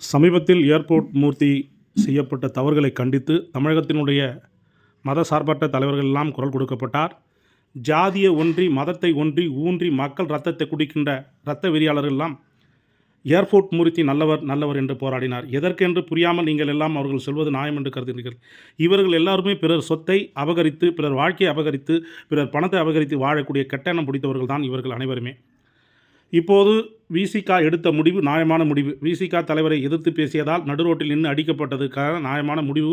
சமீபத்தில் ஏர்போர்ட் மூர்த்தி செய்யப்பட்ட தவறுகளை கண்டித்து தமிழகத்தினுடைய மத சார்பற்ற தலைவர்கள் எல்லாம் குரல் கொடுக்கப்பட்டார். ஜாதியை ஒன்றி மதத்தை ஒன்றி ஊன்றி மக்கள் ரத்தத்தை குடிக்கின்ற இரத்த வெறியாளர்கள் எல்லாம் ஏர்போர்ட் மூர்த்தி நல்லவர் நல்லவர் என்று போராடினார். எதற்கென்று புரியாமல் நீங்கள் எல்லாம் அவர்கள் சொல்வது நியாயம் என்று கருதுகிறீர்கள். இவர்கள் எல்லாருமே பிறர் சொத்தை அபகரித்து, பிறர் வாழ்க்கையை அபகரித்து, பிறர் பணத்தை அபகரித்து வாழக்கூடிய கெட்ட எண்ணம் பிடித்தவர்கள் தான் இவர்கள் அனைவருமே. இப்போது விசிக எடுத்த முடிவு நியாயமான முடிவு. விசிக தலைவரை எதிர்த்து பேசியதால் நடுரோட்டில் நின்று அடிக்கப்பட்டதுக்கான நியாயமான முடிவு.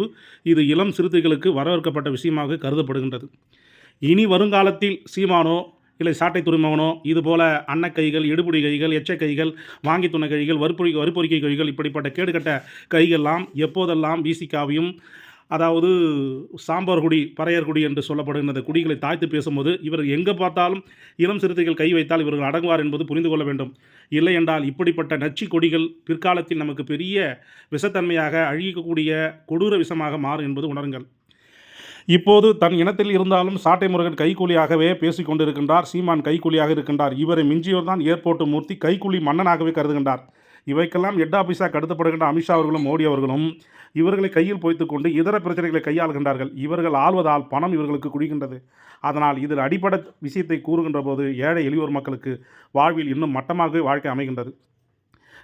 இது இளம் சிறுத்தைகளுக்கு வரவேற்கப்பட்ட விஷயமாக கருதப்படுகின்றது. இனி வருங்காலத்தில் சீமானோ இல்லை சாட்டை துறைமுகனோ இதுபோல அன்னக்கைகள், எடுபுடி கைகள், எச்ச கைகள், வாங்கி துணை கைகள், வறுப்பொறிக்கை கைகள், இப்படிப்பட்ட கேடுகட்ட கைகள்லாம் எப்போதெல்லாம் விசிகாவையும், அதாவது சாம்பார் குடி, பறையர் குடி என்று சொல்லப்படுகின்ற குடிகளை தாய்த்து பேசும்போது இவர்கள் எங்கே பார்த்தாலும் இளம் சிறுத்தைகள் கை வைத்தால் இவர்கள் அடங்குவார் என்பது புரிந்து கொள்ள வேண்டும். இல்லை என்றால் இப்படிப்பட்ட நச்சு கொடிகள் பிற்காலத்தில் நமக்கு பெரிய விஷத்தன்மையாக அழிக்கக்கூடிய கொடூர விஷமாக மாறும் என்பது உணருங்கள். இப்போது தன் இனத்தில் இருந்தாலும் சாட்டை முருகன் கைக்கூலியாகவே பேசிக் கொண்டிருக்கின்றார். சீமான் கைக்கூலியாக இருக்கின்றார். இவரை மிஞ்சியோர் தான் ஏர்போர்ட் மூர்த்தி கைக்கூலி மன்னனாகவே கருதுகின்றார். இவைக்கெல்லாம் ஹெட் ஆஃபீஸாக கருதப்படுகின்ற அமித்ஷா அவர்களும் மோடி அவர்களும் இவர்களை கையில் போய்த்துக்கொண்டு இதர பிரச்சனைகளை கையாளுகின்றார்கள். இவர்கள் ஆள்வதால் பணம் இவர்களுக்கு குடிக்கின்றது. அதனால் இதில் அடிப்படை விஷயத்தை கூறுகின்ற போது ஏழை எளியோர் மக்களுக்கு வாழ்வில் இன்னும் மட்டமாகவே வாழ்க்கை அமைகின்றது.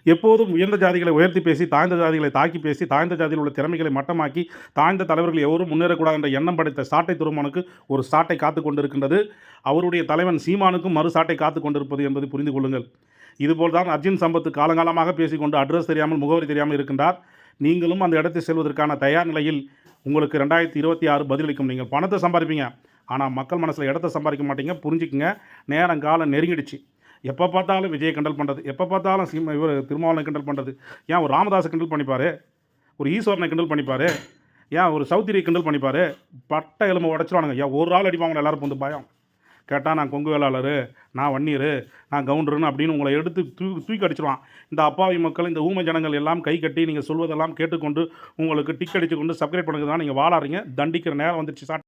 எப்போதும் உயர்ந்த ஜாதிகளை உயர்த்தி பேசி, தாழ்ந்த ஜாதிகளை தாக்கி பேசி, தாழ்ந்த ஜாதியில் உள்ள திறமைகளை மட்டமாக்கி, தாழ்ந்த தலைவர்கள் எவரும் முன்னேறக்கூடாது என்ற எண்ணம் படைத்த சாட்டை துருமனுக்கு ஒரு சாட்டை காத்து கொண்டிருக்கின்றது. அவருடைய தலைவன் சீமானுக்கும் மறு சாட்டை காத்து கொண்டிருப்பது என்பதை புரிந்து கொள்ளுங்கள். இதுபோல் தான் அர்ஜுன் சம்பத் காலங்காலமாக பேசிக்கொண்டு அட்ரஸ் தெரியாமல், முகவரி தெரியாமல் இருக்கின்றார். நீங்களும் அந்த இடத்தை செல்வதற்கான தயார் நிலையில் உங்களுக்கு 2026 பதிலளிக்கும். நீங்கள் பணத்தை சம்பாதிப்பீங்க, ஆனால் மக்கள் மனசில் இடத்த சம்பாதிக்க மாட்டீங்க. புரிஞ்சுக்குங்க. நேரம் காலம் நெருங்கிடுச்சு. எப்போ பார்த்தாலும் விஜயை கிண்டல் பண்ணுறது, எப்போ பார்த்தாலும் இவர் திருமாவளவனை கிண்டல் பண்ணுறது. ஏன் ஒரு ராமதாஸை கிண்டல் பண்ணிப்பார், ஒரு ஈஸ்வரனை கிண்டல் பண்ணிப்பார், ஏன் ஒரு சௌத்திரியை கிண்டல் பண்ணிப்பார். பட்டை எலும்பு உடச்சிருவானுங்க. ஏன் ஒரு ஆள் அடிப்பாங்க எல்லாருக்கும் வந்து பயம். கேட்டால் நான் கொங்கு வேளாளர், நான் வன்னியர், நான் கவுண்டருன்னு அப்படின்னு உங்களை எடுத்து தூக்கி அடிச்சிருவான். இந்த அப்பாவி மக்கள், இந்த ஊமை ஜனங்கள் எல்லாம் கை கட்டி நீங்கள் சொல்வதெல்லாம் கேட்டுக்கொண்டு உங்களுக்கு டிக் அடித்து கொண்டு சப்ஸ்கிரைப் பண்ணுறது தான் நீங்கள் வாழாறீங்க. தண்டிக்கிற நேரம் வந்துடுச்சு.